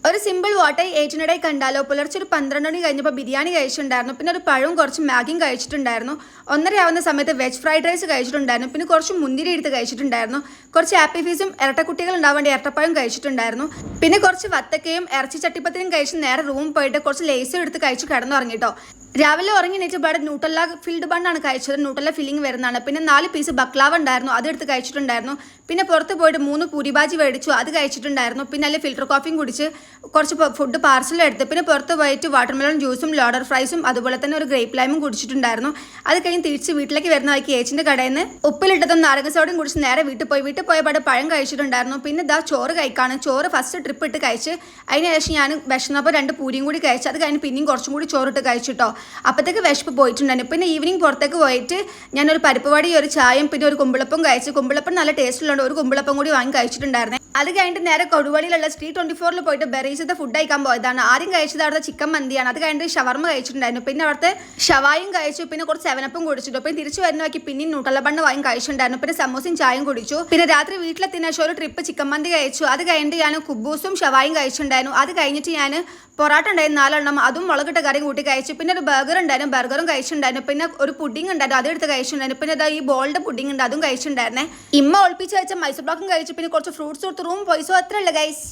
ഒരു simple water ഏറ്റിനിടെ കണ്ടാലോ. പുലർച്ചെ ഒരു 12 മണി കഴിഞ്ഞപ്പോൾ ബിരിയാണി കഴിച്ചിട്ടുണ്ടായിരുന്നു. പിന്നെ ഒരു പഴവും കുറച്ച് മാഗിയും കഴിച്ചിട്ടുണ്ടായിരുന്നു. 1:30 ആവുന്ന സമയത്ത് വെജ് ഫ്രൈഡ് റൈസ് കഴിച്ചിട്ടുണ്ടായിരുന്നു. പിന്നെ കുറച്ച് മുന്തിരി എടുത്ത് കഴിച്ചിട്ടുണ്ടായിരുന്നു. കുറച്ച് ആപ്പി ഫീസും ഇരട്ടക്കുട്ടികൾ ഉണ്ടാവാൻ വേണ്ടി ഇരട്ടപ്പഴം കഴിച്ചിട്ടുണ്ടായിരുന്നു. പിന്നെ കുറച്ച് വത്തക്കയും ഇറച്ചി ചട്ടിപ്പത്തിനും കഴിച്ച് നേരെ റൂമിൽ പോയിട്ട് കുറച്ച് ലേസും എടുത്ത് കഴിച്ച് കിടന്നുറങ്ങിട്ടോ. രാവിലെ ഉറങ്ങി എണീറ്റപാട് ന്യൂട്ടല്ല ഫിൽഡ് ബണ്ണാണ് കഴിച്ചത്. ന്യൂട്ടല്ല ഫില്ലിംഗ് വരുന്നതാണ്. പിന്നെ 4 പീസ് ബക്ലാവ ഉണ്ടായിരുന്നു, അതെടുത്ത് കഴിച്ചിട്ടുണ്ടായിരുന്നു. പിന്നെ പുറത്ത് പോയിട്ട് 3 പൂരിബാജി മേടിച്ചു, അത് കഴിച്ചിട്ടുണ്ടായിരുന്നു. പിന്നെ അതിൽ ഫിൽറ്റർ കോഫിയും കുടിച്ച് കുറച്ച് ഫുഡ് പാർസലും എടുത്ത് പിന്നെ പുറത്ത് പോയിട്ട് വാട്ടർമെലൺ ജ്യൂസും ലോഡർ ഫ്രൈസും അതുപോലെ തന്നെ ഒരു ഗ്രേപ്പ് ലൈമും കുടിച്ചിട്ടുണ്ടായിരുന്നു. അത് കഴിഞ്ഞ് തിരിച്ച് വീട്ടിലേക്ക് വരുന്ന വഴിക്ക് ഏച്ചിൻ്റെ കടയിൽ നിന്ന് ഉപ്പിലിട്ടതും നാരങ്ങ സോഡയും കുടിച്ച് നേരെ വീട്ടിൽ പോയപാട് പഴം കഴിച്ചിട്ടുണ്ടായിരുന്നു. പിന്നെ ഇതാ ചോറ് കഴിക്കാണ്. ചോറ് ഫസ്റ്റ് ട്രിപ്പ് ഇട്ട് കഴിച്ച് അതിന് ശേഷം ഞാൻ വിശന്നപ്പോൾ 2 പൂരിയും കൂടി കഴിച്ച് അത് കഴിഞ്ഞ് പിന്നെയും കുറച്ചും കൂടി ചോറിട്ട് കഴിച്ചിട്ടോ. അപ്പോഴത്തേക്ക് വിശപ്പ് പോയിട്ടുണ്ടായിരുന്നു. പിന്നെ ഈവനിങ് പുറത്തേക്ക് പോയിട്ട് ഞാനൊരു പരിപ്പ് വടി, ഒരു ചായയും പിന്നെ ഒരു കുമ്പിളപ്പം കഴിച്ച്. കുമ്പിളപ്പം നല്ല ടേസ്റ്റ് ഉള്ളതുകൊണ്ട് ഒരു കുമ്പിളപ്പം കൂടി വാങ്ങി കഴിച്ചിട്ടുണ്ടായിരുന്നു. അത് കഴിഞ്ഞിട്ട് നേരെ കൊടുവള്ളിയിലുള്ള സ്ട്രീറ്റ് 24 പോയിട്ട് ബെറീസത്തെ ഫുഡ് കഴിക്കാൻ പോയതാണ്. ആദ്യം കഴിച്ചത് അവിടുത്തെ ചിക്കൻ മന്തിയാണ്. അത് കഴിഞ്ഞിട്ട് ഷവർമ കഴിച്ചിട്ടുണ്ടായിരുന്നു. പിന്നെ അവിടുത്തെ ഷവായും കഴിച്ചു. പിന്നെ കുറച്ച് 7-up കുടിച്ചിട്ടു. പിന്നെ തിരിച്ചു വരുന്ന നോക്കി പിന്നെയും ന്യൂട്ടല്ല ബണ്ണ് വാങ്ങി കഴിച്ചിട്ടുണ്ടായിരുന്നു. പിന്നെ സമോസയും ചായയും കുടിച്ചു. പിന്നെ രാത്രി വീട്ടിലെത്തിയ ശേഷം ഒരു ട്രിപ്പ് ചിക്കൻ മന്തി കഴിച്ചു. അത് കഴിഞ്ഞിട്ട് ഞാൻ കുബൂസും ഷവായും കഴിച്ചിട്ടുണ്ടായിരുന്നു. അത് കഴിഞ്ഞിട്ട് ഞാൻ പൊറാട്ട ഉണ്ടായിരുന്നു 4 എണ്ണം, അതും മുളകിട്ട കറിയും കൂട്ടി കഴിച്ചു. പിന്നെ ഒരു ബർഗർ ഉണ്ടായിരുന്നു, ബർഗറും കഴിച്ചിട്ടുണ്ടായിരുന്നു. പിന്നെ ഒരു പുഡിംഗ് ഉണ്ടായിരുന്നു, അതെടുത്ത് കഴിച്ചിട്ടുണ്ടായിരുന്നു. പിന്നെ അതാ ഈ ബോൾഡ് പുഡിംഗ് ഉണ്ട്, അതും കഴിച്ചിട്ടുണ്ടായിരുന്നേ. ഇമ്മ ഒളിപ്പിച്ച് വെച്ച മൈസൂർ പാക്കും കഴിച്ചു. പിന്നെ കുറച്ച് ഫ്രൂട്ട്സ് കൊടുത്ത് റൂം പോയി. സോ അത്രയല്ല ഗൈസ്.